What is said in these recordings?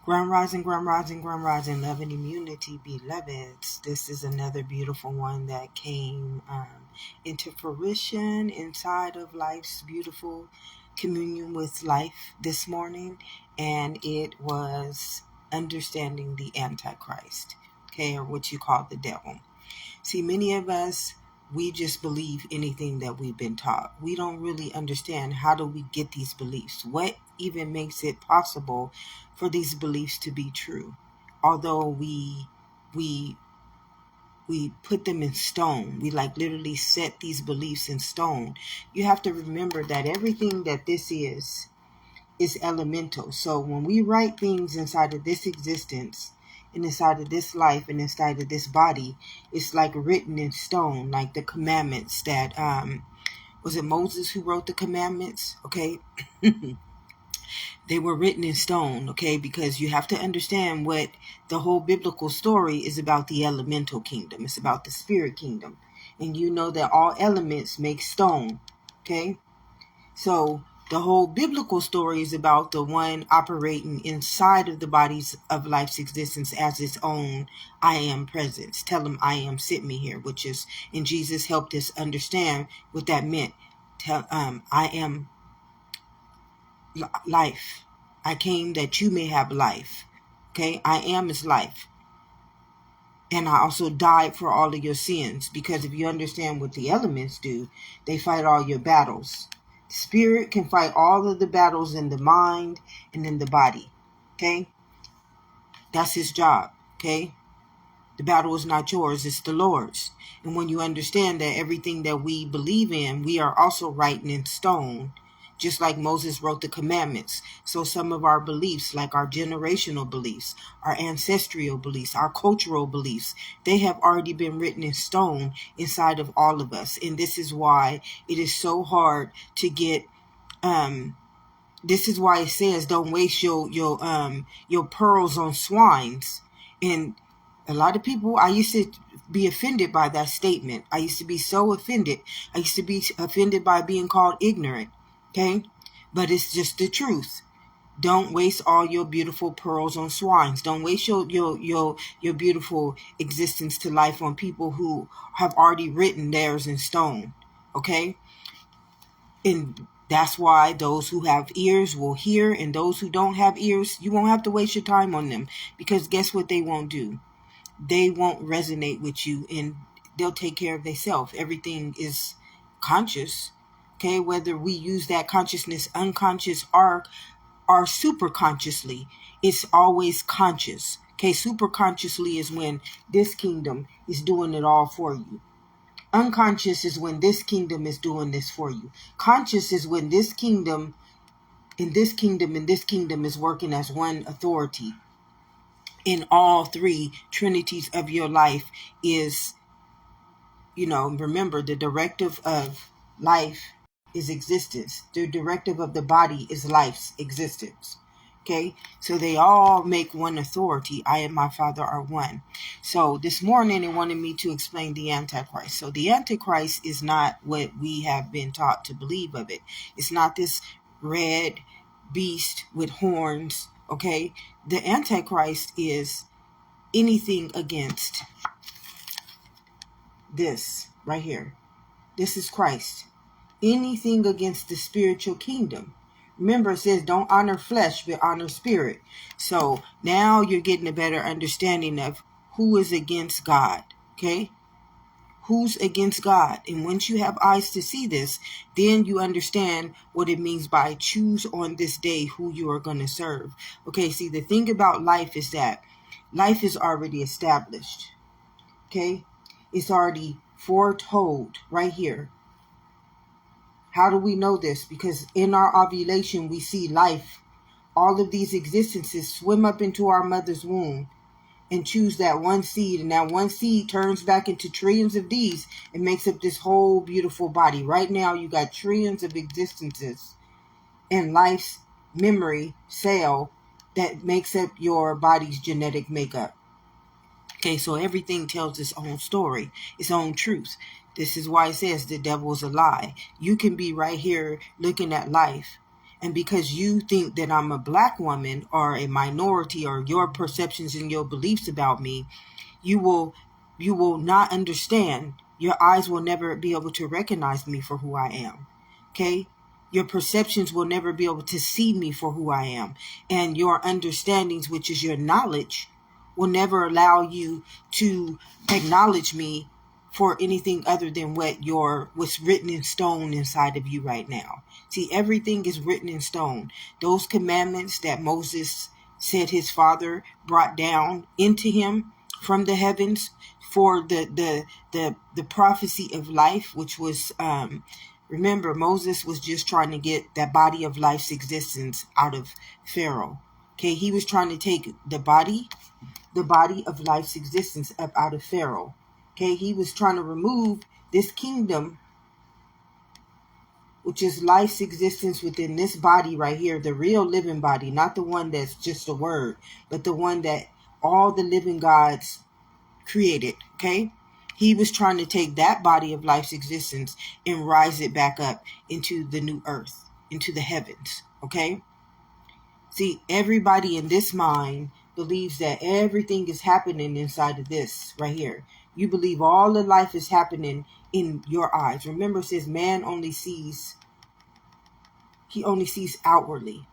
Grand rising, love and immunity, beloveds. This is another beautiful one that came into fruition inside of life's beautiful communion with life this morning, and it was understanding the Antichrist, okay, or what you call the devil. See, many of us, we just believe anything that we've been taught. We don't really understand how do we get these beliefs. What even makes it possible for these beliefs to be true? Although we put them in stone. We literally set these beliefs in stone. You have to remember that everything that this is elemental. So when we write things inside of this existence, and inside of this life, and inside of this body, it's like written in stone, like the commandments that was it Moses who wrote the commandments? Okay. They were written in stone, okay, because you have to understand what the whole biblical story is about. The elemental kingdom, it's about the spirit kingdom, and you know that all elements make stone, okay. So the whole biblical story is about the one operating inside of the bodies of life's existence as its own I am presence. Tell him I am sit me here, which is, and Jesus helped us understand what that meant. I am life. I came that you may have life. Okay, I am is life. And I also died for all of your sins, because if you understand what the elements do, they fight all your battles. Spirit can fight all of the battles in the mind and in the body. Okay? That's his job. Okay? The battle is not yours, it's the Lord's. And when you understand that everything that we believe in, we are also writing in stone, just like Moses wrote the commandments. So some of our beliefs, like our generational beliefs, our ancestral beliefs, our cultural beliefs, they have already been written in stone inside of all of us. And this is why it is so hard to get, this is why it says don't waste your pearls on swines. And a lot of people, I used to be offended by that statement. I used to be so offended. I used to be offended by being called ignorant. Okay, but it's just the truth. Don't waste all your beautiful pearls on swines. Don't waste your beautiful existence to life on people who have already written theirs in stone. Okay, and that's why those who have ears will hear, and those who don't have ears, you won't have to waste your time on them, because guess what they won't do? They won't resonate with you, and they'll take care of themselves. Everything is conscious. Okay, whether we use that consciousness unconscious or super consciously, it's always conscious. Okay, super consciously is when this kingdom is doing it all for you. Unconscious is when this kingdom is doing this for you. Conscious is when this kingdom, and this kingdom, and this kingdom is working as one authority. In all three trinities of your life is, remember, the directive of life is existence. The directive of the body is life's existence. Okay, so they all make one authority. I and my Father are one. So this morning they wanted me to explain the Antichrist. So the Antichrist is not what we have been taught to believe of it. It's not this red beast with horns. Okay, the Antichrist is anything against this right here. This is Christ. Anything against the spiritual kingdom. Remember, it says don't honor flesh, but honor spirit. So now you're getting a better understanding of who is against God. Okay? Who's against God? And once you have eyes to see this, then you understand what it means by choose on this day who you are going to serve. Okay, see, the thing about life is that life is already established. Okay? It's already foretold right here. How do we know this? Because in our ovulation, we see life. All of these existences swim up into our mother's womb and choose that one seed. And that one seed turns back into trillions of these and makes up this whole beautiful body. Right now, you got trillions of existences in life's memory cell that makes up your body's genetic makeup. Okay, so everything tells its own story, its own truth. This is why it says the devil is a lie. You can be right here looking at life, And because you think that I'm a black woman or a minority, or your perceptions and your beliefs about me, you will not understand. Your eyes will never be able to recognize me for who I am. Okay? Your perceptions will never be able to see me for who I am. And your understandings, which is your knowledge, will never allow you to acknowledge me for anything other than what's written in stone inside of you right now. See, everything is written in stone. Those commandments that Moses said his father brought down into him from the heavens for the prophecy of life, which was remember, Moses was just trying to get that body of life's existence out of Pharaoh. Okay, he was trying to take the body of life's existence up out of Pharaoh. Okay, he was trying to remove this kingdom, which is life's existence within this body right here, the real living body, not the one that's just a word, but the one that all the living gods created. Okay, he was trying to take that body of life's existence and rise it back up into the new earth, into the heavens. Okay, see, everybody in this mind believes that everything is happening inside of this right here. You believe all the life is happening in your eyes. Remember, it says man only sees outwardly.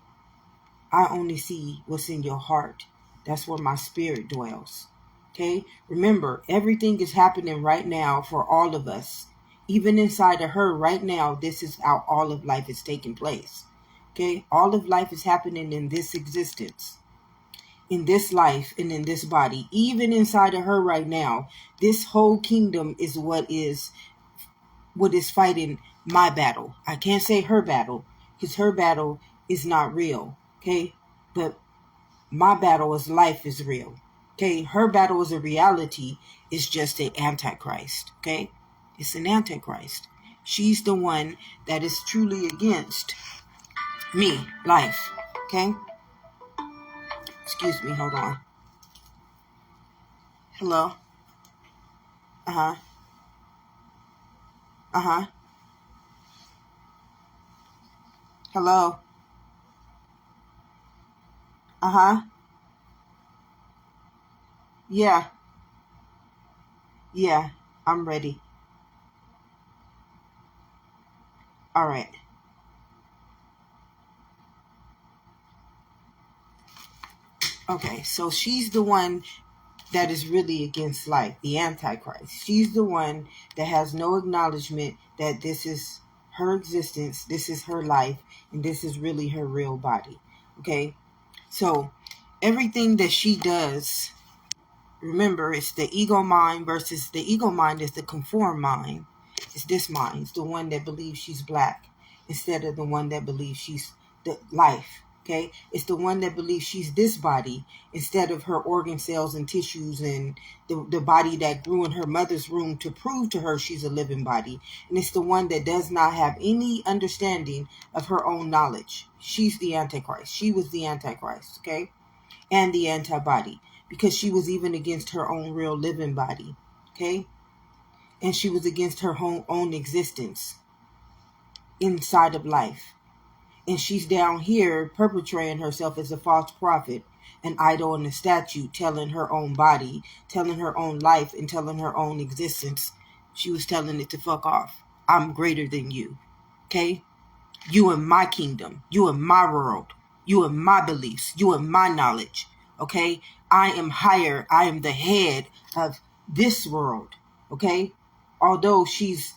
I only see what's in your heart. That's where my spirit dwells. Okay? Remember, everything is happening right now for all of us. Even inside of her right now, this is how all of life is taking place. Okay? All of life is happening in this existence, in this life, and in this body. Even inside of her right now, this whole kingdom is what is fighting my battle. I can't say her battle, because her battle is not real. Okay? But my battle is life is real. Okay? Her battle is a reality. It's just an antichrist. Okay? It's an antichrist. She's the one that is truly against me, life. Okay? Excuse me, hold on. Hello? Uh-huh. Uh-huh. Hello? Uh-huh. Yeah. Yeah. I'm ready. All right. Okay, so she's the one that is really against life, the Antichrist. She's the one that has no acknowledgement that this is her existence, this is her life, and this is really her real body. Okay, so everything that she does, remember, it's the ego mind versus the ego mind is the conform mind. It's this mind. It's the one that believes she's black instead of the one that believes she's the life. Okay, it's the one that believes she's this body instead of her organ cells and tissues and the body that grew in her mother's womb to prove to her she's a living body. And it's the one that does not have any understanding of her own knowledge. She's the Antichrist. She was the Antichrist, okay? And the antibody, because she was even against her own real living body, okay? And she was against her own existence inside of life. And she's down here perpetrating herself as a false prophet, an idol and a statue, telling her own body, telling her own life, and telling her own existence. She was telling it to fuck off. I'm greater than you. Okay? You in my kingdom. You in my world. You in my beliefs. You in my knowledge. Okay? I am higher. I am the head of this world. Okay? Although she's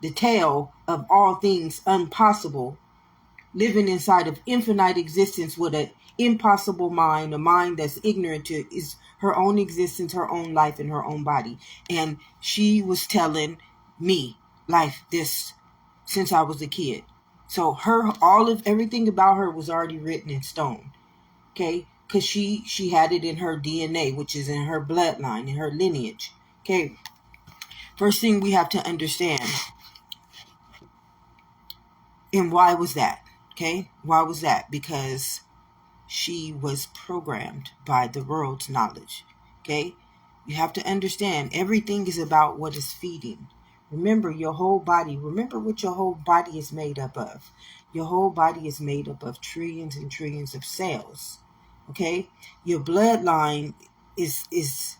the tail of all things impossible, living inside of infinite existence with an impossible mind, a mind that's ignorant to is her own existence, her own life, and her own body. And she was telling me life this since I was a kid. So everything about her was already written in stone. Okay? Because she had it in her DNA, which is in her bloodline, in her lineage. Okay? First thing we have to understand. And why was that? Okay, why was that? Because she was programmed by the world's knowledge. Okay, you have to understand everything is about what is feeding. Remember your whole body. Remember what your whole body is made up of. Your whole body is made up of trillions and trillions of cells. Okay? Your bloodline is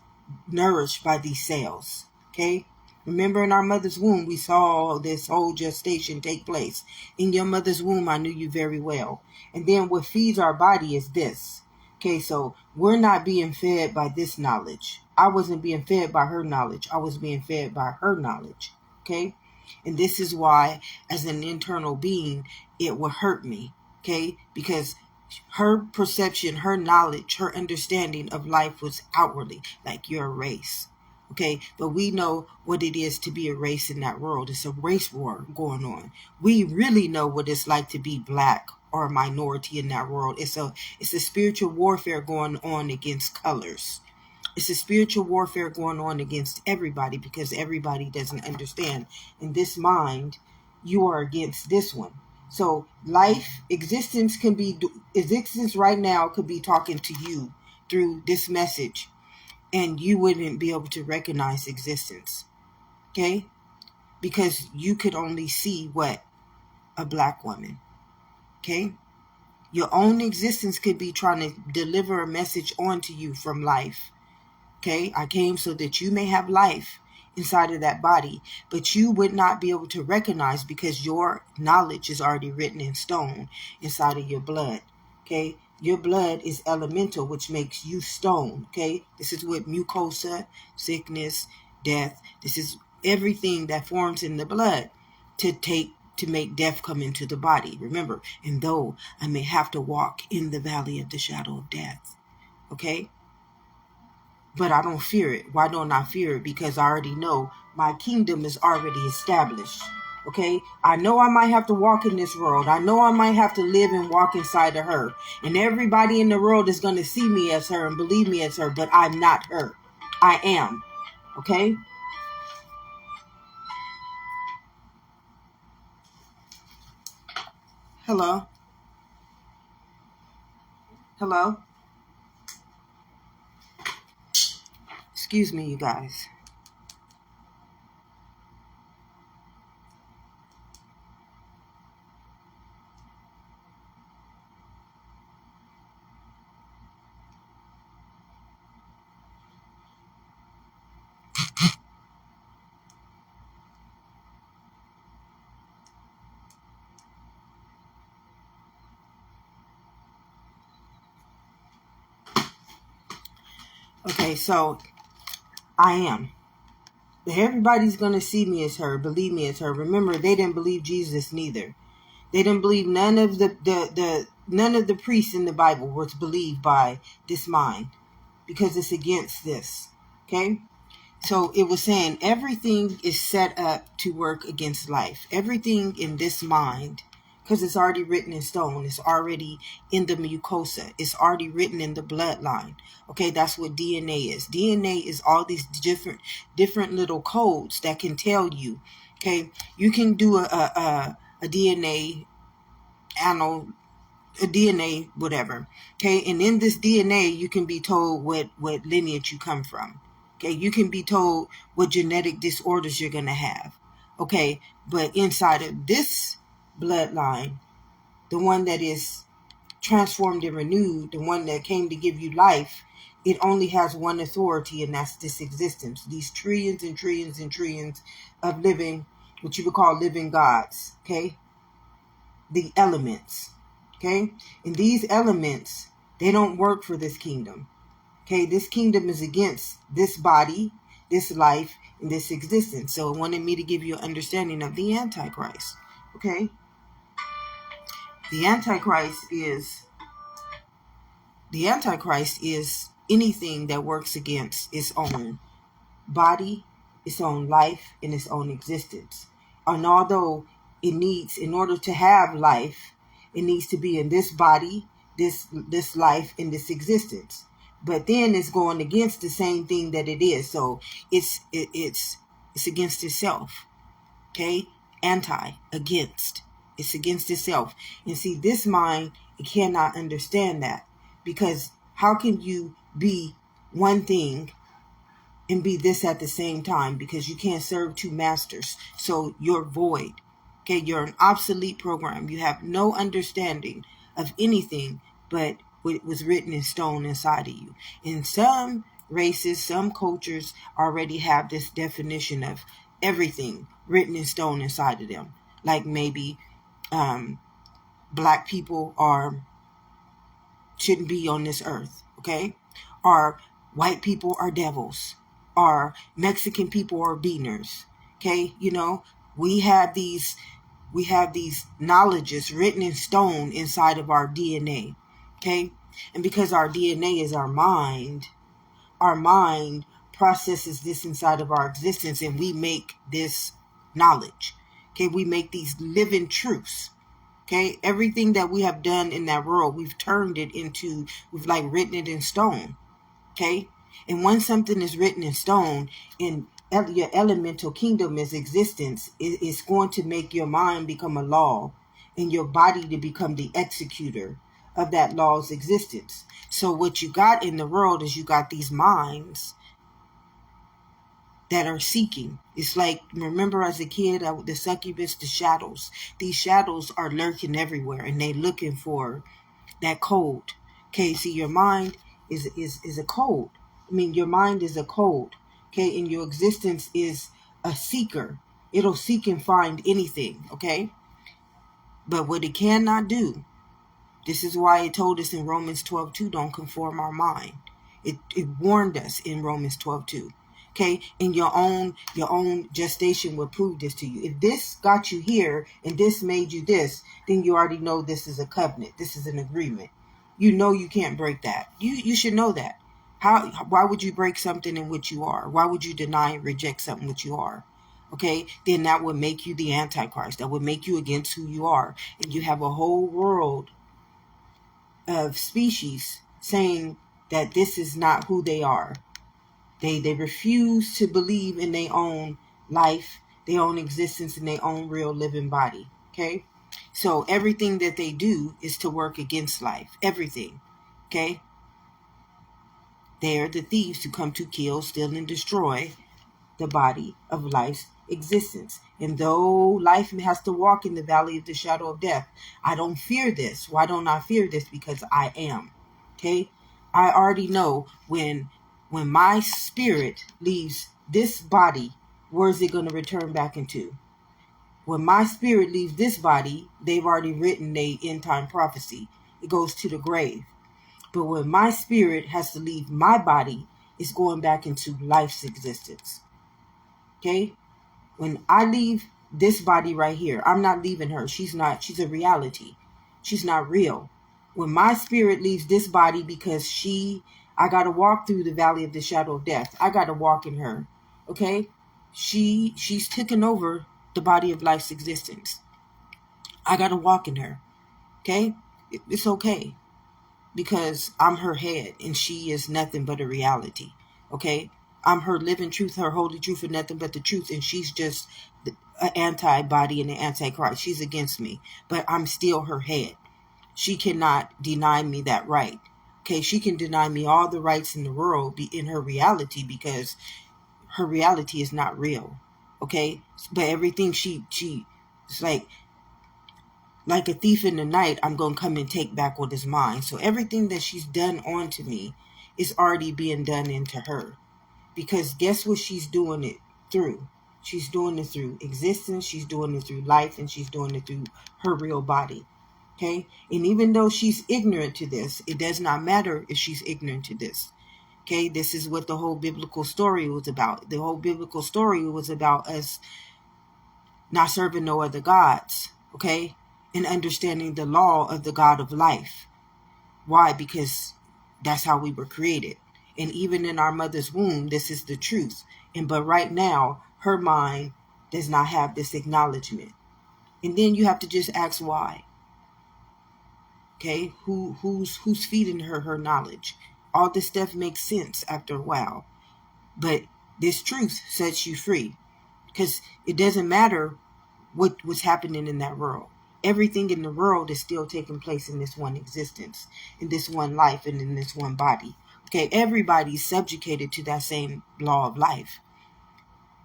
nourished by these cells. Okay? Remember in our mother's womb, we saw this whole gestation take place. In your mother's womb, I knew you very well. And then what feeds our body is this. Okay, so we're not being fed by this knowledge. I wasn't being fed by her knowledge. I was being fed by her knowledge. Okay? And this is why, as an internal being, it will hurt me. Okay? Because her perception, her knowledge, her understanding of life was outwardly, like you're a race. Okay, but we know what it is to be a race in that world. It's a race war going on. We really know what it's like to be black or a minority in that world. It's a spiritual warfare going on against colors. It's a spiritual warfare going on against everybody because everybody doesn't understand. In this mind, you are against this one. So existence right now could be talking to you through this message. And you wouldn't be able to recognize existence. Okay? Because you could only see what? A black woman. Okay? Your own existence could be trying to deliver a message onto you from life. Okay? I came so that you may have life inside of that body. But you would not be able to recognize because your knowledge is already written in stone inside of your blood. Okay? Your blood is elemental, which makes you stone, okay? This is what mucosa, sickness, death. This is everything that forms in the blood to make death come into the body. Remember, and though I may have to walk in the valley of the shadow of death, okay? But I don't fear it. Why don't I fear it? Because I already know my kingdom is already established. Okay, I know I might have to walk in this world. I know I might have to live and walk inside of her. And everybody in the world is going to see me as her and believe me as her, but I'm not her. I am. Okay? Hello? Hello? Excuse me, you guys. Okay, so I am. Everybody's going to see me as her, believe me as her. Remember, they didn't believe Jesus neither. They didn't believe none of the priests in the Bible was believed by this mind because it's against this. Okay? So it was saying everything is set up to work against life. Everything in this mind, because it's already written in stone. It's already in the mucosa. It's already written in the bloodline. Okay, that's what DNA is. DNA is all these different little codes that can tell you. Okay, you can do a DNA a DNA whatever. Okay, and in this DNA you can be told what lineage you come from. Okay, you can be told what genetic disorders you're going to have. Okay, but inside of this bloodline, the one that is transformed and renewed, the one that came to give you life, it only has one authority, and that's this existence. These trillions and trillions and trillions of living, what you would call living gods. Okay, the elements. Okay, and these elements, they don't work for this kingdom. Okay, this kingdom is against this body, this life, and this existence. So it wanted me to give you an understanding of the Antichrist. Okay, the Antichrist is anything that works against its own body, its own life, and its own existence. And although it needs, in order to have life, it needs to be in this body, this life, and this existence. But then it's going against the same thing that it is. So it's against itself. Okay? Against. It's against itself. And see, this mind, it cannot understand that. Because how can you be one thing and be this at the same time, because you can't serve two masters. So you're void. Okay, you're an obsolete program. You have no understanding of anything but what was written in stone inside of you. In some races, some cultures already have this definition of everything written in stone inside of them. Like maybe black people shouldn't be on this earth, okay? Or white people are devils. Or Mexican people are beaners, okay? We have these knowledges written in stone inside of our DNA, okay? And because our DNA is our mind processes this inside of our existence, and we make this knowledge, okay? We make these living truths. Okay, everything that we have done in that world, we've turned it into, we've like written it in stone. Okay, and when something is written in stone in your elemental kingdom is existence, it's going to make your mind become a law and your body to become the executor of that law's existence. So what you got in the world is you got these minds that are seeking. It's like, remember as a kid, the succubus, the shadows. These shadows are lurking everywhere, and they looking for that code. Okay, see, your mind is a code. I mean, your mind is a code. Okay, and your existence is a seeker. It'll seek and find anything. Okay, but what it cannot do, this is why it told us in Romans 12:2, don't conform our mind. It warned us in Romans 12:2. Okay, and your own gestation will prove this to you. If this got you here and this made you this, then you already know this is a covenant. This is an agreement. You know you can't break that. You should know that. Why would you break something in which you are? Why would you deny and reject something which you are? Okay, then that would make you the Antichrist. That would make you against who you are. And you have a whole world of species saying that this is not who they are. They refuse to believe in their own life, their own existence, and their own real living body. Okay? So everything that they do is to work against life. Everything. Okay? They are the thieves who come to kill, steal, and destroy the body of life's existence. And though life has to walk in the valley of the shadow of death, I don't fear this. Why don't I fear this? Because I am. Okay? I already know when my spirit leaves this body, where is it going to return back into? When my spirit leaves this body, they've already written a end time prophecy. It goes to the grave. But when my spirit has to leave my body, it's going back into life's existence. Okay? When I leave this body right here, I'm not leaving her. She's a reality. She's not real. When my spirit leaves this body, because I got to walk through the valley of the shadow of death. I got to walk in her. Okay? She's taken over the body of life's existence. I got to walk in her. Okay? It's okay. Because I'm her head and she is nothing but a reality. Okay? I'm her living truth, her holy truth, and nothing but the truth. And she's just an anti-body and an antichrist. She's against me. But I'm still her head. She cannot deny me that right. Okay, she can deny me all the rights in the world in her reality, because her reality is not real. Okay, but everything it's like a thief in the night, I'm going to come and take back what is mine. So everything that she's done onto me is already being done into her. Because guess what she's doing it through? She's doing it through existence, she's doing it through life, and she's doing it through her real body. Okay? And even though she's ignorant to this, it does not matter if she's ignorant to this. Okay? This is what the whole biblical story was about. The whole biblical story was about us not serving no other gods. Okay? And understanding the law of the God of life. Why? Because that's how we were created. And even in our mother's womb, this is the truth. But right now, her mind does not have this acknowledgement. And then you have to just ask why. Okay, who's feeding her knowledge? All this stuff makes sense after a while. But this truth sets you free. Because it doesn't matter what's happening in that world. Everything in the world is still taking place in this one existence, in this one life, and in this one body. Okay, everybody's subjugated to that same law of life.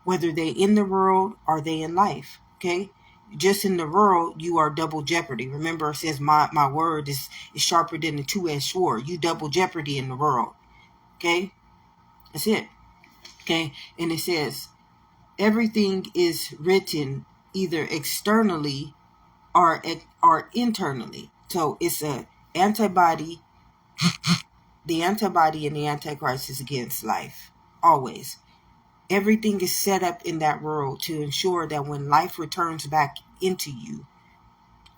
Whether they in the world or they in life. Okay? Just in the world, you are double jeopardy. Remember, it says my word is sharper than a two-edged sword. You double jeopardy in the world. Okay? That's it. Okay? And it says, everything is written either externally or internally. So it's a antibody. The antibody and the antichrist is against life. Always. Everything is set up in that world to ensure that when life returns back into you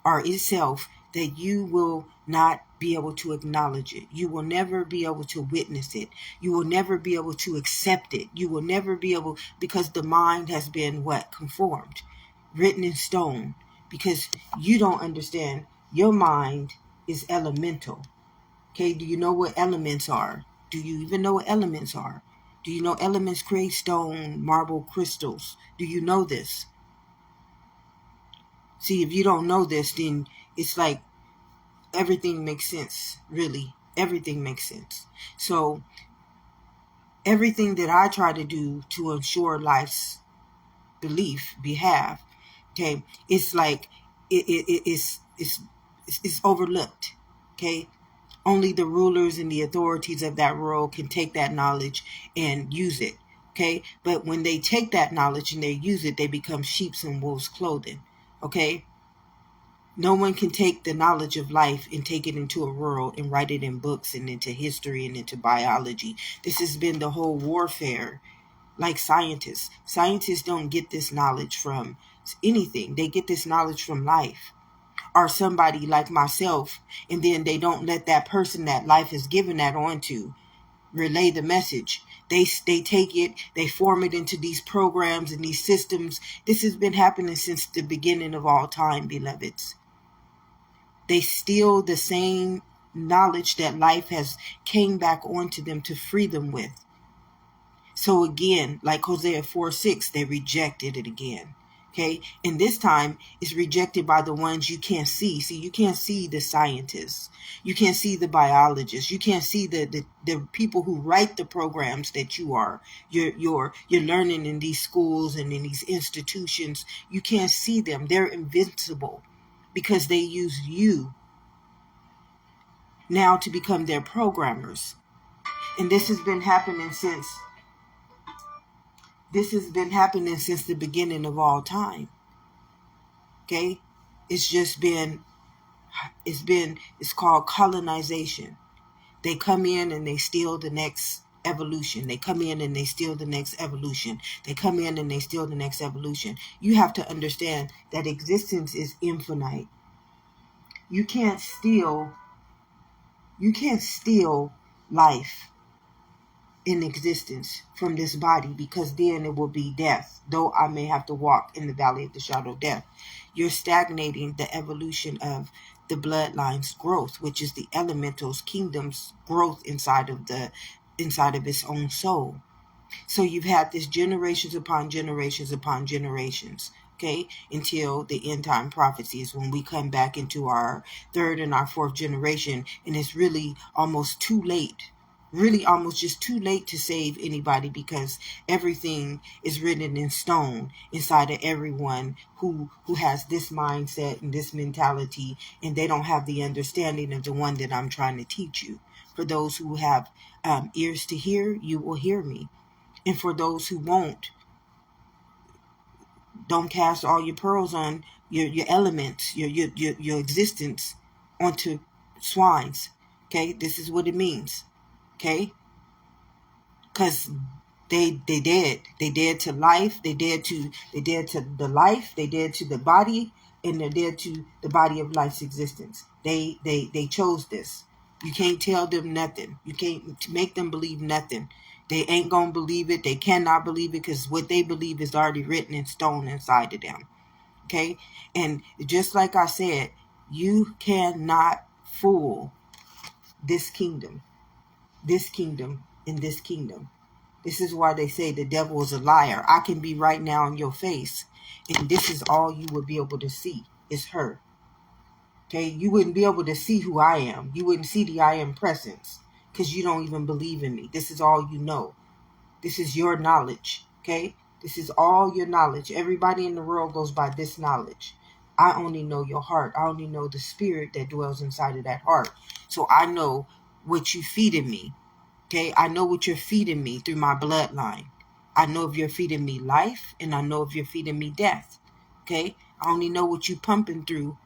or itself, that you will not be able to acknowledge it. You will never be able to witness it. You will never be able to accept it. You will never be able, because the mind has been what? Conformed, written in stone, because you don't understand. Your mind is elemental. Okay, do you know what elements are? Do you even know what elements are? Do you know elements create stone, marble, crystals? Do you know this? See, if you don't know this, then it's like everything makes sense, really. Everything makes sense. So everything that I try to do to ensure life's behalf, okay, it's like it's overlooked, okay? Only the rulers and the authorities of that world can take that knowledge and use it, okay? But when they take that knowledge and they use it, they become sheep's and wolves' clothing, okay? No one can take the knowledge of life and take it into a world and write it in books and into history and into biology. This has been the whole warfare. Like scientists. Scientists don't get this knowledge from anything. They get this knowledge from life. Or somebody like myself, and then they don't let that person that life has given that on to relay the message. They take it, they form it into these programs and these systems. This has been happening since the beginning of all time, beloveds. They steal the same knowledge that life has came back onto them to free them with. So again, like Hosea 4:6, they rejected it again. Okay, and this time it's rejected by the ones you can't see. See, you can't see the scientists, you can't see the biologists, you can't see the people who write the programs that you're learning in these schools and in these institutions. You can't see them. They're invincible because they use you now to become their programmers. And this has been happening since the beginning of all time. Okay? It's called colonization. They come in and they steal the next evolution. They come in and they steal the next evolution. They come in and they steal the next evolution. You have to understand that existence is infinite. You can't steal life in existence from this body, because then it will be death. Though I may have to walk in the valley of the shadow of death, you're stagnating the evolution of the bloodline's growth, which is the elemental's kingdom's growth inside of its own soul. So you've had this generations upon generations upon generations, okay, until the end time prophecies, when we come back into our third and our fourth generation, and it's really almost too late. Really almost just too late to save anybody, because everything is written in stone inside of everyone who has this mindset and this mentality, and they don't have the understanding of the one that I'm trying to teach you. For those who have ears to hear, you will hear me. And for those who won't, don't cast all your pearls on your elements, your existence onto swines. Okay, this is what it means. Okay, because they dead to life, they dead to the life, they dead to the body, and they're dead to the body of life's existence. They chose this. You can't tell them nothing. You can't make them believe nothing. They ain't gonna believe it. They cannot believe it, because what they believe is already written in stone inside of them. Okay, and just like I said, you cannot fool this kingdom. This kingdom and this kingdom. This is why they say the devil is a liar. I can be right now in your face, and this is all you would be able to see is her. Okay, you wouldn't be able to see who I am. You wouldn't see the I am presence, because you don't even believe in me. This is all you know. This is your knowledge, okay? This is all your knowledge. Everybody in the world goes by this knowledge. I only know your heart. I only know the spirit that dwells inside of that heart. So I know what you feeding me, okay? I know what you're feeding me through my bloodline. I know if you're feeding me life, and I know if you're feeding me death, okay? I only know what you pumping through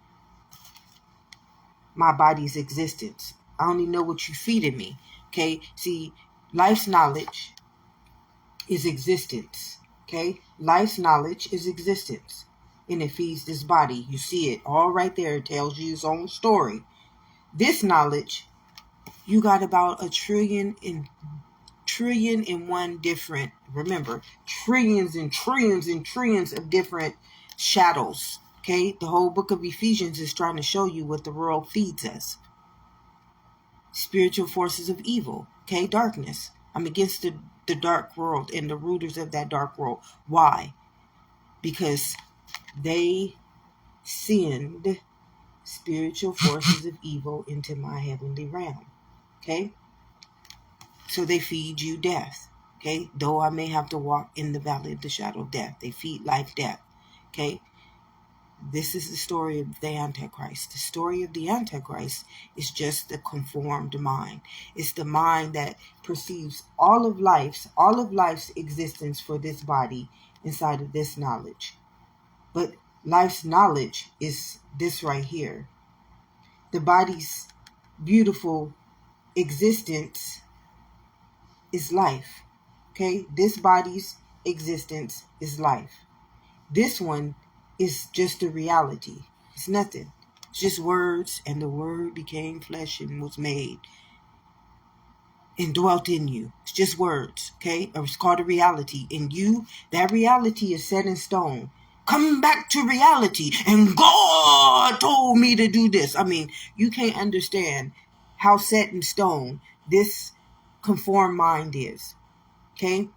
my body's existence. I only know what you feeding me, okay? See, life's knowledge is existence, okay? Life's knowledge is existence, and it feeds this body. You see it all right there. It tells you its own story. This knowledge, you got about 1,000,000,001 different, remember, trillions and trillions and trillions of different shadows, okay? The whole book of Ephesians is trying to show you what the world feeds us. Spiritual forces of evil, okay? Darkness. I'm against the dark world and the rulers of that dark world. Why? Because they send spiritual forces of evil into my heavenly realm, okay? So they feed you death, okay? Though I may have to walk in the valley of the shadow of death, they feed life, death, okay? This is the story of the Antichrist. The story of the Antichrist is just the conformed mind. It's the mind that perceives all of life's existence for this body inside of this knowledge. But life's knowledge is this right here. The body's beautiful existence is life. Okay? This body's existence is life. This one is just a reality. It's nothing. It's just words, and the word became flesh and was made and dwelt in you. It's just words, okay? Or it's called a reality. And you, that reality is set in stone. Come back to reality. And God told me to do this. I mean, you can't understand how set in stone this conformed mind is, okay?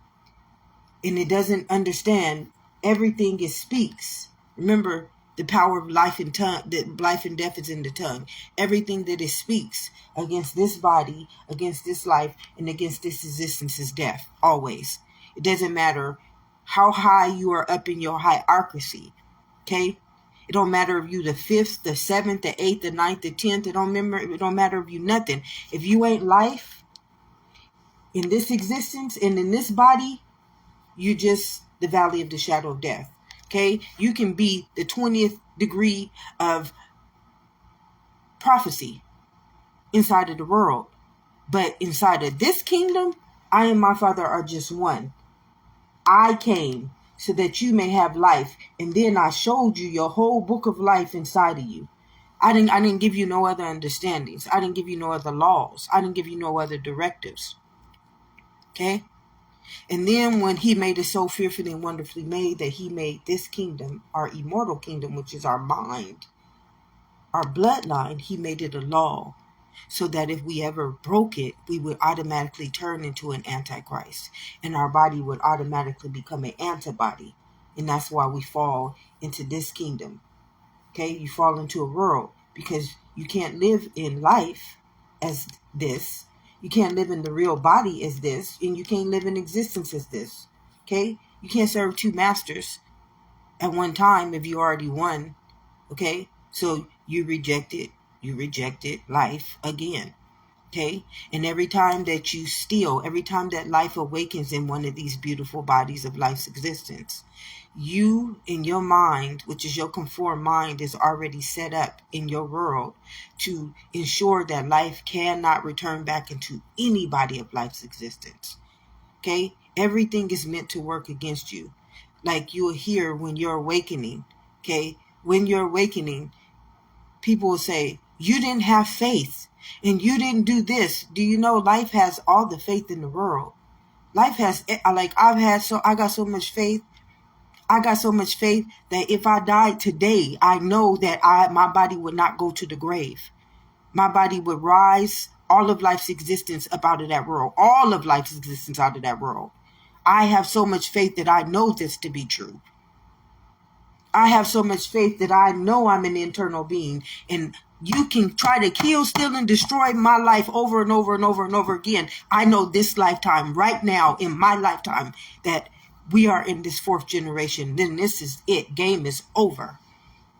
And it doesn't understand everything it speaks. Remember, the power of life and tongue, that life and death is in the tongue. Everything that it speaks against this body, against this life, and against this existence is death. Always. It doesn't matter how high you are up in your hierarchy. Okay? It don't matter if you the 5th, the 7th, the 8th, the 9th, the 10th. It don't matter if you nothing. If you ain't life in this existence and in this body, you just the valley of the shadow of death. Okay? You can be the 20th degree of prophecy inside of the world. But inside of this kingdom, I and my Father are just one. I came so that you may have life. And then I showed you your whole book of life inside of you. I didn't give you no other understandings. I didn't give you no other laws. I didn't give you no other directives. Okay? And then when he made it so fearfully and wonderfully made that he made this kingdom, our immortal kingdom, which is our mind, our bloodline, he made it a law so that if we ever broke it, we would automatically turn into an antichrist and our body would automatically become an antibody. And that's why we fall into this kingdom. Okay, you fall into a world because you can't live in life as this. You can't live in the real body as this, and you can't live in existence as this. Okay? You can't serve two masters at one time if you already won. Okay? So you rejected life again. Okay? And every time that you steal, every time that life awakens in one of these beautiful bodies of life's existence, you in your mind, which is your conformed mind, is already set up in your world to ensure that life cannot return back into any body of life's existence. Okay? Everything is meant to work against you. Like you will hear when you're awakening. Okay? When you're awakening, people will say, you didn't have faith and you didn't do this. Do you know life has all the faith in the world? Life has, I got so much faith. I got so much faith that if I died today, I know that my body would not go to the grave. My body would rise, all of life's existence up out of that world. All of life's existence out of that world. I have so much faith that I know this to be true. I have so much faith that I know I'm an internal being and You can try to kill, steal, and destroy my life over and over and over and over again. I know this lifetime, right now, in my lifetime, that we are in this fourth generation. Then this is it. Game is over.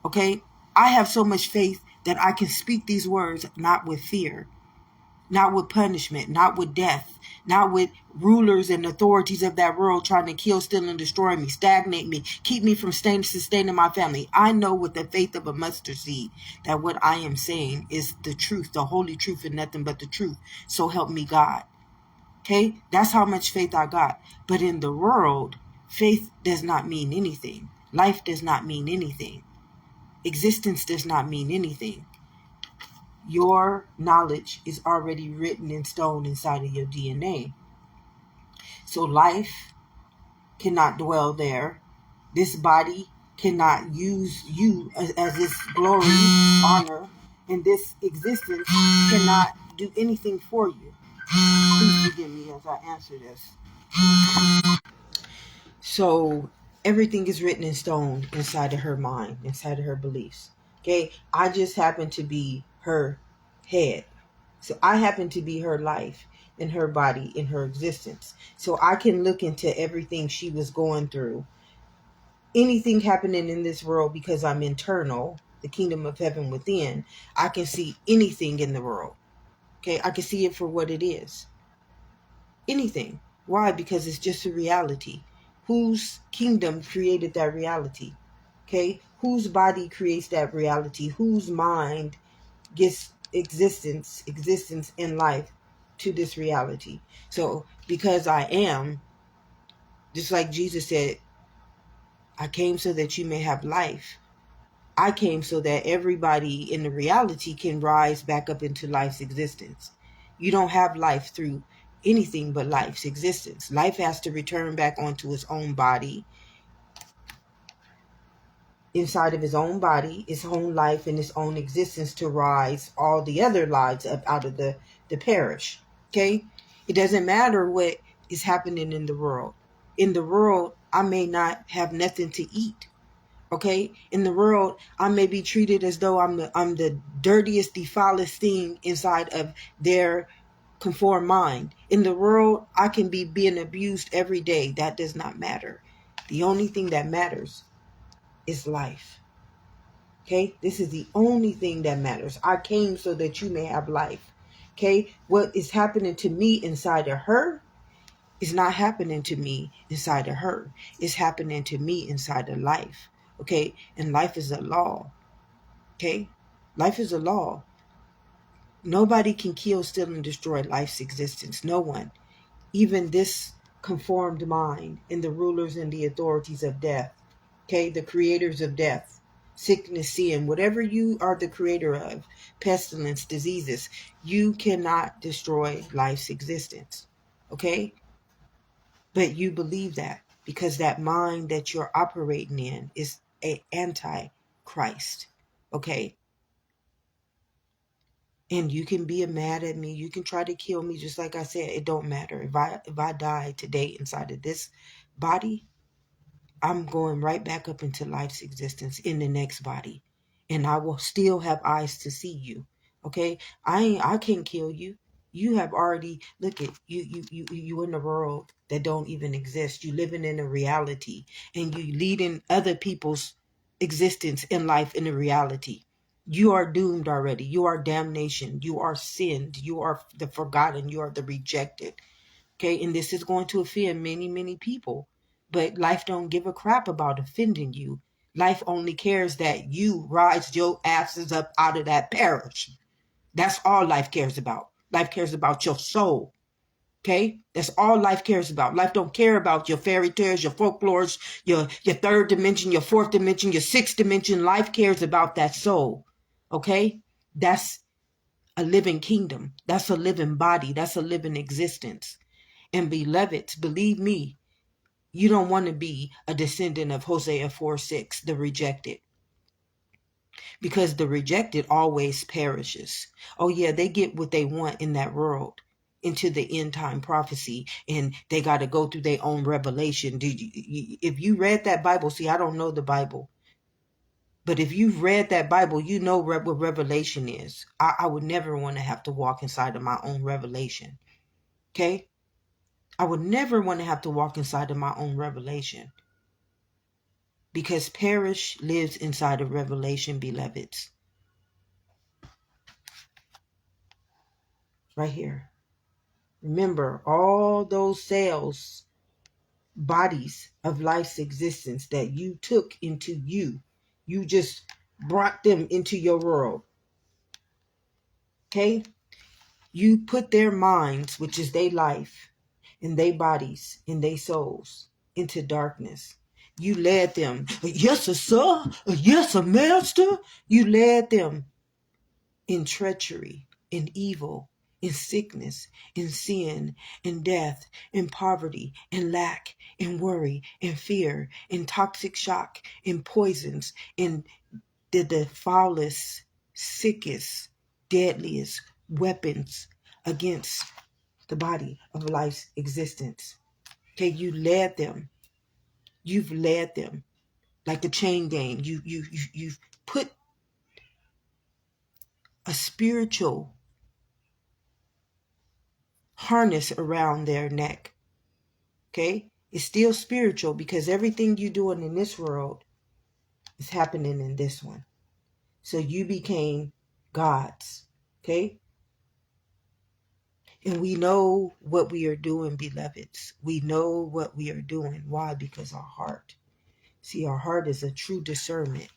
Okay? I have so much faith that I can speak these words not with fear, not with punishment, not with death, not with rulers and authorities of that world trying to kill, steal, and destroy me, stagnate me, keep me from sustaining my family. I know with the faith of a mustard seed that what I am saying is the truth, the holy truth, and nothing but the truth. So help me God. Okay? That's how much faith I got. But in the world, faith does not mean anything. Life does not mean anything. Existence does not mean anything. Your knowledge is already written in stone inside of your DNA. So life cannot dwell there. This body cannot use you as its glory, honor, and this existence cannot do anything for you. Please forgive me as I answer this. So everything is written in stone inside of her mind, inside of her beliefs. Okay, I just happen to be her head. So I happen to be her life in her body, in her existence. So I can look into everything she was going through. Anything happening in this world, because I'm internal, the kingdom of heaven within, I can see anything in the world. Okay, I can see it for what it is. Anything. Why? Because it's just a reality. Whose kingdom created that reality? Okay, whose body creates that reality? Whose mind gets existence in life to this reality? So because I am, just like Jesus said, I came so that you may have life. I came so that everybody in the reality can rise back up into life's existence. You don't have life through anything but life's existence. Life has to return back onto its own body, inside of his own body, its own life, and its own existence to rise all the other lives up out of the parish. Okay? It doesn't matter what is happening in the world. In the world, I may not have nothing to eat. Okay, in the world, I may be treated as though I'm the dirtiest, defilest thing inside of their conformed mind. In the world, I can be being abused every day. That does not matter. The only thing that matters is life. Okay, this is the only thing that matters. I came so that you may have life. Okay, what is happening to me inside of her is not happening to me inside of her. It's happening to me inside of life. Okay, and life is a law. Okay, life is a law. Nobody can kill, steal, and destroy life's existence. No one. Even this conformed mind and the rulers and the authorities of death. Okay, the creators of death, sickness, sin, whatever you are the creator of, pestilence, diseases, you cannot destroy life's existence. Okay, but you believe that because that mind that you're operating in is a anti-Christ. Okay, and you can be mad at me, you can try to kill me, just like I said, it don't matter. If I die today inside of this body, I'm going right back up into life's existence in the next body, and I will still have eyes to see you. Okay, I can't kill you. You have already, look at you in the world that don't even exist. You living in a reality, and you leading other people's existence in life in a reality. You are doomed already. You are damnation. You are sinned. You are the forgotten. You are the rejected. Okay, and this is going to offend many, many people. But life don't give a crap about offending you. Life only cares that you rise your asses up out of that parish. That's all life cares about. Life cares about your soul. Okay? That's all life cares about. Life don't care about your fairy tales, your folklores, your third dimension, your fourth dimension, your sixth dimension. Life cares about that soul. Okay? That's a living kingdom. That's a living body. That's a living existence. And beloveds, believe me, you don't want to be a descendant of Hosea 4:6, the rejected. Because the rejected always perishes. Oh yeah, they get what they want in that world, into the end time prophecy, and they got to go through their own revelation. If you read that Bible, see, I don't know the Bible. But if you've read that Bible, you know what revelation is. I would never want to have to walk inside of my own revelation. Okay? I would never want to have to walk inside of my own revelation. Because perish lives inside of revelation, beloveds. Right here. Remember, all those cells, bodies of life's existence that you took into you. You just brought them into your world. Okay? You put their minds, which is their life, and their bodies, and their souls, into darkness. You led them. Yes, sir. Yes, master. You led them in treachery, in evil, in sickness, in sin, in death, in poverty, in lack, in worry, in fear, in toxic shock, in poisons, in the foulest, sickest, deadliest weapons against the body of life's existence. Okay, you led them. You've led them like the chain gang. You've put a spiritual harness around their neck. Okay, it's still spiritual because everything you're doing in this world is happening in this one. So you became gods. Okay. And we know what we are doing, beloveds. We know what we are doing. Why? Because our heart. See, our heart is a true discernment.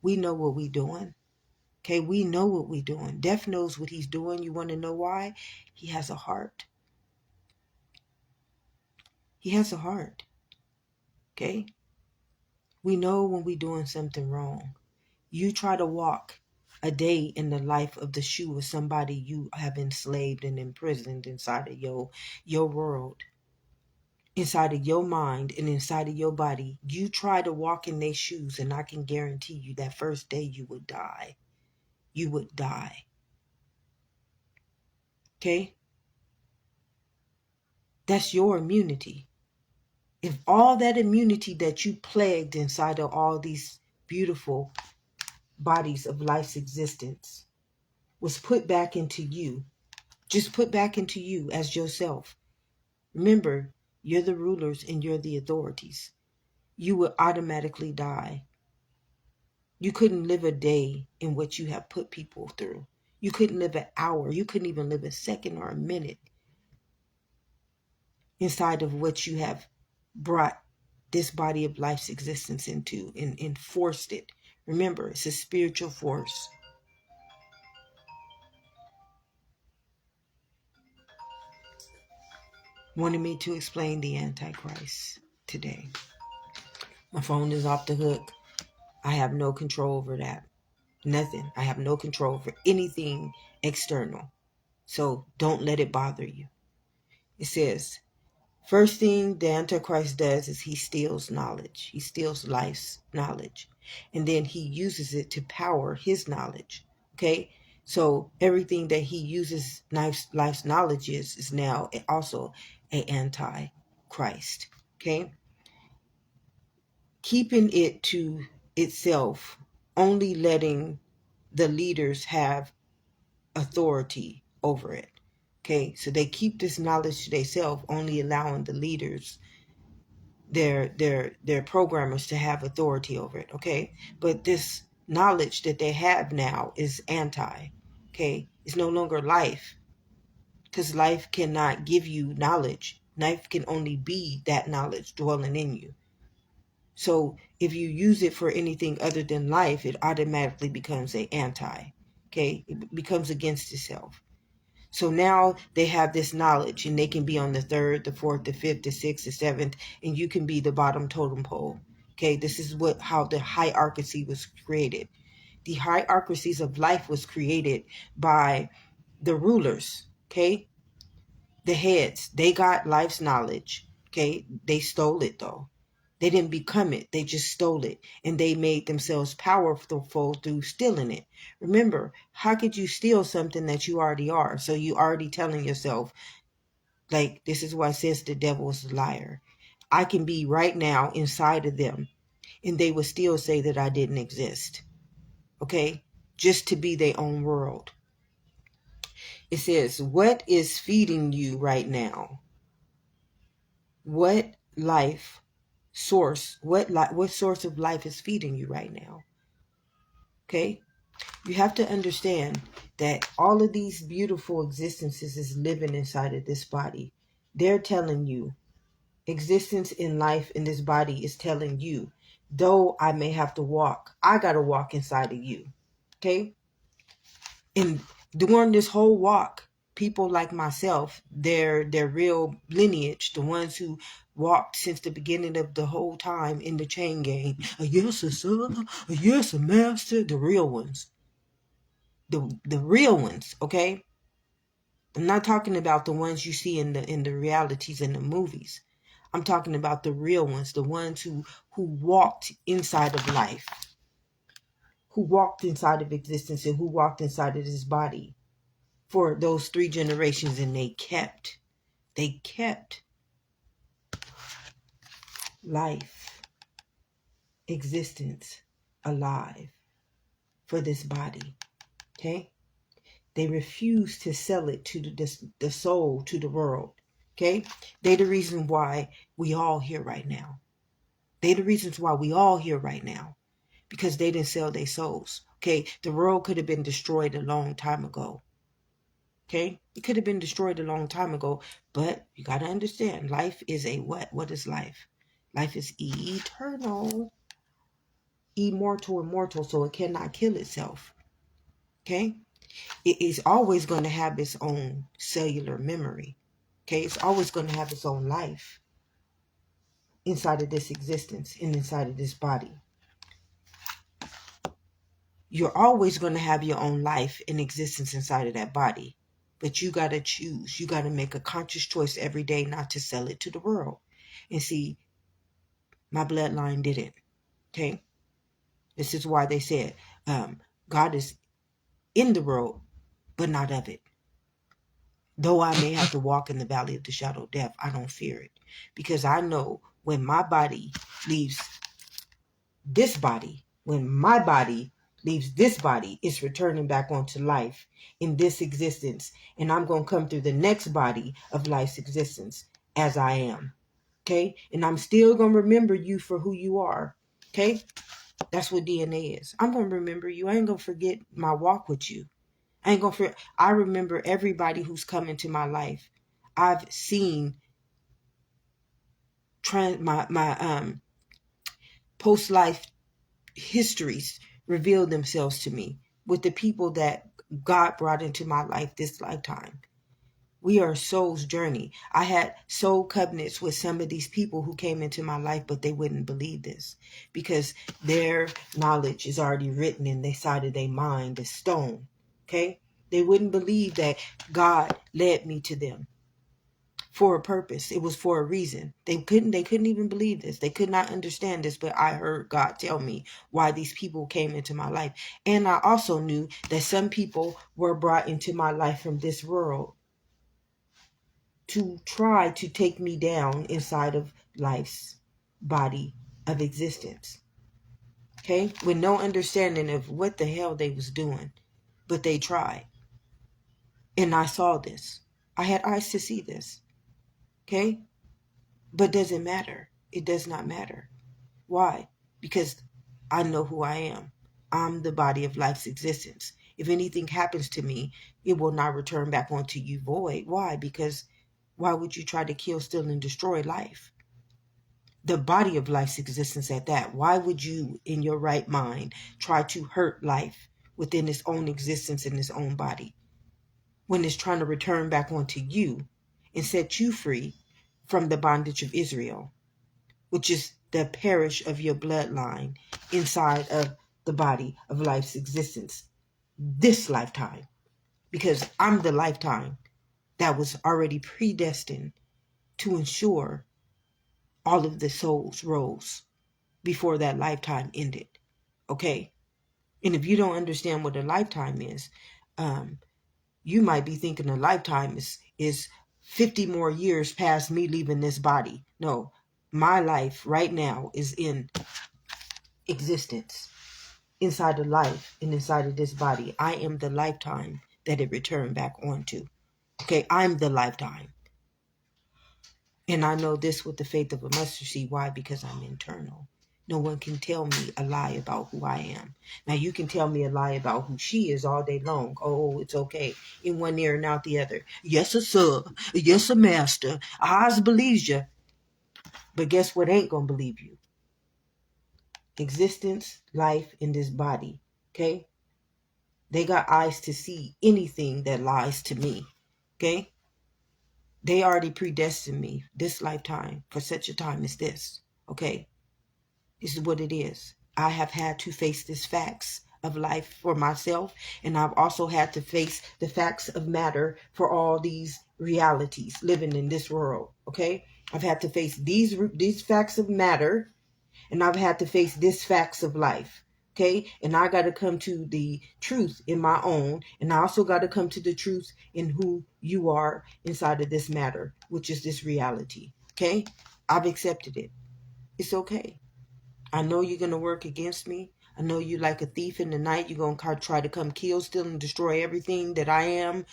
We know what we're doing. Okay, we know what we're doing. Death knows what he's doing. You want to know why? He has a heart. He has a heart. Okay? We know when we're doing something wrong. You try to walk a day in the life of the shoe of somebody you have enslaved and imprisoned inside of your world. Inside of your mind and inside of your body. You try to walk in their shoes, and I can guarantee you that first day you would die. You would die. Okay? That's your immunity. If all that immunity that you plagued inside of all these beautiful bodies of life's existence was put back into you, just put back into you as yourself. Remember, you're the rulers and you're the authorities. You would automatically die. You couldn't live a day in what you have put people through. You couldn't live an hour. You couldn't even live a second or a minute inside of what you have brought this body of life's existence into and forced it. Remember, it's a spiritual force. Wanted me to explain the Antichrist today. My phone is off the hook. I have no control over that. Nothing. I have no control over anything external. So don't let it bother you. It says, first thing the Antichrist does is he steals knowledge. He steals life's knowledge. And then he uses it to power his knowledge. Okay? So everything that he uses life's knowledge is now also an anti-Christ. Okay? Keeping it to itself, only letting the leaders have authority over it. Okay, so they keep this knowledge to themselves, only allowing the leaders, their programmers, to have authority over it. Okay, but this knowledge that they have now is anti. Okay, it's no longer life, because life cannot give you knowledge. Life can only be that knowledge dwelling in you. So if you use it for anything other than life, it automatically becomes an anti. Okay, it becomes against itself. So now they have this knowledge, and they can be on the third, the fourth, the fifth, the sixth, the seventh, and you can be the bottom totem pole. Okay, this is how the hierarchy was created. The hierarchies of life was created by the rulers. Okay, the heads. They got life's knowledge. Okay, they stole it though. They didn't become it. They just stole it. And they made themselves powerful through stealing it. Remember, how could you steal something that you already are? So you already telling yourself, like, this is why it says the devil is a liar. I can be right now inside of them. and they would still say that I didn't exist. Okay? Just to be their own world. It says, what is feeding you right now? What life source, what source of life is feeding you right now? Okay? You have to understand that all of these beautiful existences is living inside of this body. They're telling you, existence in life in this body is telling you, though I may have to walk, I got to walk inside of you. Okay? And during this whole walk, people like myself, their real lineage, the ones who walked since the beginning of the whole time in the chain gang, a yes, a son, a yes, a master, the real ones. The real ones, okay? I'm not talking about the ones you see in the realities in the movies. I'm talking about the real ones, the ones who walked inside of life, who walked inside of existence, and who walked inside of this body for those 3 generations, and they kept life, existence alive for this body. Okay? They refuse to sell it to the soul, to the world. Okay? They the reason why we all here right now. They the reasons why we all here right now. Because they didn't sell their souls. Okay? The world could have been destroyed a long time ago. Okay? It could have been destroyed a long time ago. But you got to understand, life is a what? What is life? Life is eternal. Immortal, so it cannot kill itself. Okay? It is always going to have its own cellular memory. Okay? It's always going to have its own life inside of this existence and inside of this body. You're always going to have your own life and existence inside of that body. But you got to choose. You got to make a conscious choice every day not to sell it to the world. And see, my bloodline didn't. Okay? This is why they said, God is in the world, but not of it. Though I may have to walk in the valley of the shadow of death, I don't fear it. Because I know when my body leaves this body, when my body leaves this body, it's returning back onto life in this existence. And I'm going to come through the next body of life's existence as I am. Okay? And I'm still going to remember you for who you are. Okay? That's what DNA is. I'm going to remember you. I ain't going to forget my walk with you. I ain't gonna forget. I remember everybody who's come into my life. I've seen my post-life histories reveal themselves to me with the people that God brought into my life this lifetime. We are a soul's journey. I had soul covenants with some of these people who came into my life, but they wouldn't believe this because their knowledge is already written in the side of their mind as stone. Okay? They wouldn't believe that God led me to them for a purpose. It was for a reason. They couldn't even believe this. They could not understand this, but I heard God tell me why these people came into my life. And I also knew that some people were brought into my life from this world to try to take me down inside of life's body of existence. Okay? With no understanding of what the hell they was doing. But they tried. And I saw this. I had eyes to see this. Okay? But does it matter? It does not matter. Why? Because I know who I am. I'm the body of life's existence. If anything happens to me, it will not return back onto you void. Why? Because why would you try to kill, steal, and destroy life? The body of life's existence at that. Why would you, in your right mind, try to hurt life within its own existence in its own body? When it's trying to return back onto you and set you free from the bondage of Israel, which is the parish of your bloodline inside of the body of life's existence this lifetime. Because I'm the lifetime that was already predestined to ensure all of the souls rose before that lifetime ended. Okay? And if you don't understand what a lifetime is, you might be thinking a lifetime is 50 more years past me leaving this body. No, my life right now is in existence inside of life and inside of this body. I am the lifetime that it returned back onto. Okay, I'm the lifetime. And I know this with the faith of a mustard seed. Why? Because I'm internal. No one can tell me a lie about who I am. Now, you can tell me a lie about who she is all day long. Oh, it's okay. In one ear and out the other. Yes, sir. Yes, master. Eyes believes you. But guess what ain't going to believe you? Existence, life in this body. Okay? They got eyes to see anything that lies to me. Okay? They already predestined me this lifetime for such a time as this. Okay? This is what it is. I have had to face these facts of life for myself, and I've also had to face the facts of matter for all these realities living in this world. Okay? I've had to face these facts of matter, and I've had to face these facts of life. Okay? And I got to come to the truth in my own, and I also got to come to the truth in who you are inside of this matter, which is this reality. Okay? I've accepted it. It's okay. I know you're going to work against me. I know you like a thief in the night. You're going to try to come kill, steal, and destroy everything that I am.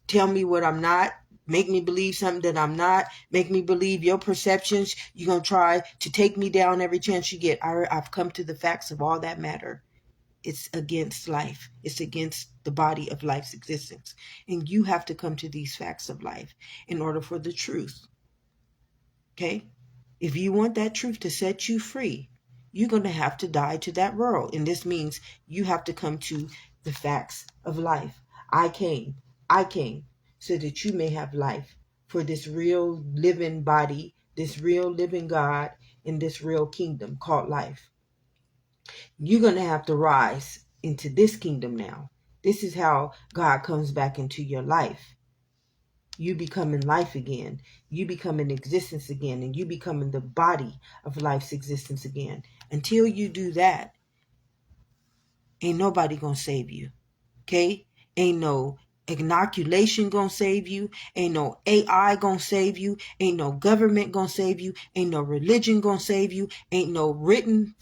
Tell me what I'm not. Make me believe something that I'm not. Make me believe your perceptions. You're going to try to take me down every chance you get. I've come to the facts of all that matter. It's against life. It's against the body of life's existence. And you have to come to these facts of life in order for the truth. Okay? If you want that truth to set you free, you're going to have to die to that world. And this means you have to come to the facts of life. I came so that you may have life for this real living body, this real living God, in this real kingdom called life. You're going to have to rise into this kingdom now. This is how God comes back into your life. You becoming life again. You becoming existence again. And you becoming the body of life's existence again. Until you do that, ain't nobody gonna save you. Okay? Ain't no inoculation gonna save you. Ain't no AI gonna save you. Ain't no government gonna save you. Ain't no religion gonna save you. Ain't no written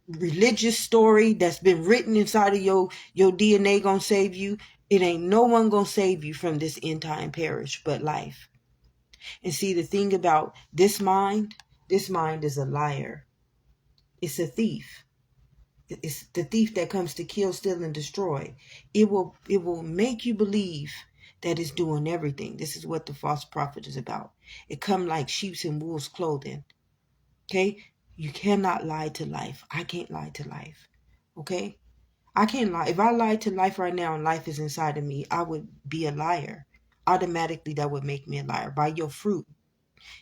religious story that's been written inside of your DNA gonna save you. It ain't no one gonna save you from this end time perish but life. And see, the thing about this mind is a liar. It's a thief. It's the thief that comes to kill, steal, and destroy. It will make you believe that it's doing everything. This is what the false prophet is about. It come like sheep's in wolves' clothing. Okay? You cannot lie to life. I can't lie to life. Okay? I can't lie. If I lied to life right now and life is inside of me, I would be a liar. Automatically, that would make me a liar. By your fruit.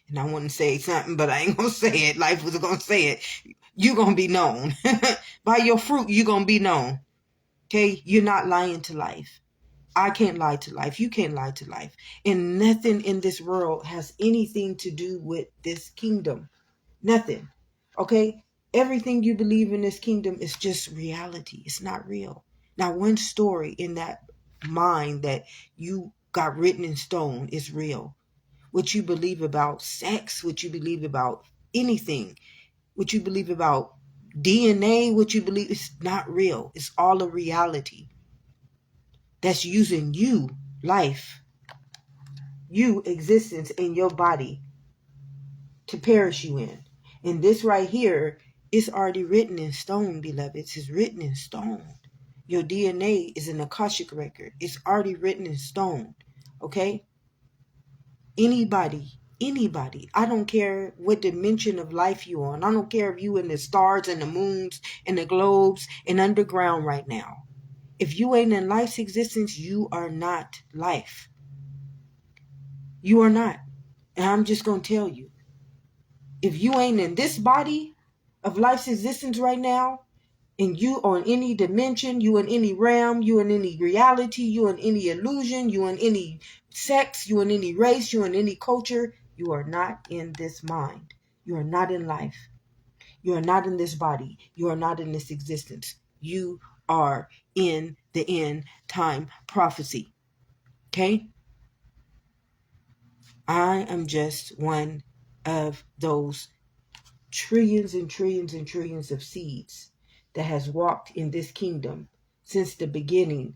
And I want to say something, but I ain't going to say it. Life was going to say it. You're going to be known. By your fruit, you're going to be known. Okay? You're not lying to life. I can't lie to life. You can't lie to life. And nothing in this world has anything to do with this kingdom. Nothing. Okay? Everything you believe in this kingdom is just reality. It's not real. Not one story in that mind that you got written in stone is real. What you believe about sex, what you believe about anything, what you believe about DNA, what you believe, it's not real. It's all a reality that's using you, life, you, existence in your body to perish you in. And this right here is already written in stone, beloveds. It's written in stone. Your DNA is an Akashic record. It's already written in stone. Okay? Anybody, I don't care what dimension of life you on. I don't care if you in the stars and the moons and the globes and underground right now. If you ain't in life's existence, you are not life. You are not. And I'm just going to tell you, if you ain't in this body of life's existence right now, and you on any dimension, you in any realm, you in any reality, you in any illusion, you in any sex, you in any race, you in any culture, you are not in this mind. You are not in life. You are not in this body. You are not in this existence. You are in the end time prophecy. Okay? I am just one of those trillions and trillions and trillions of seeds that has walked in this kingdom since the beginning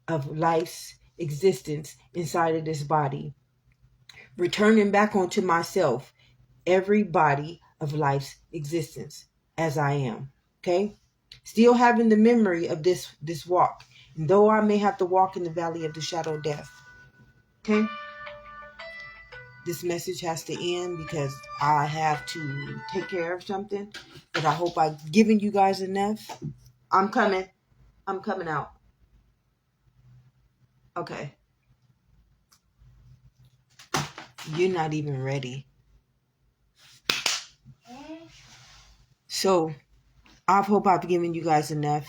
of life's existence inside of this body, returning back onto myself every body of life's existence as I am. Okay? Still having the memory of this walk. And though I may have to walk in the valley of the shadow of death. Okay? This message has to end because I have to take care of something. But I hope I've given you guys enough. I'm coming. I'm coming out. Okay. You're not even ready. So, I hope I've given you guys enough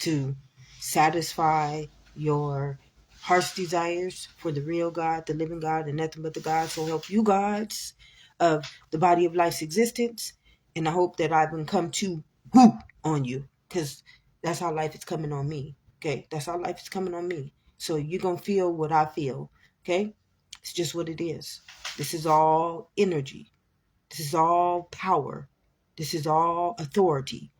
to satisfy your heart's desires for the real God, the living God, and nothing but the God. So help you gods of the body of life's existence. And I hope that I've come to whoop on you, because that's how life is coming on me. Okay, that's how life is coming on me. So you're going to feel what I feel. Okay, it's just what it is. This is all energy. This is all power. This is all authority.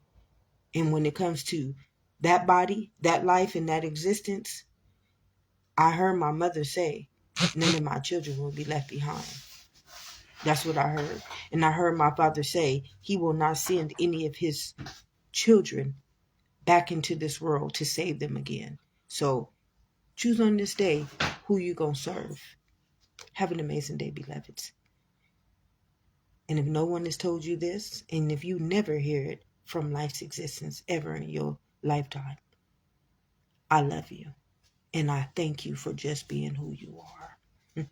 And when it comes to that body, that life, and that existence, I heard my mother say, none of my children will be left behind. That's what I heard. And I heard my father say, he will not send any of his children back into this world to save them again. So choose on this day who you going to serve. Have an amazing day, beloveds. And if no one has told you this, and if you never hear it from life's existence ever in your lifetime, I love you. And I thank you for just being who you are.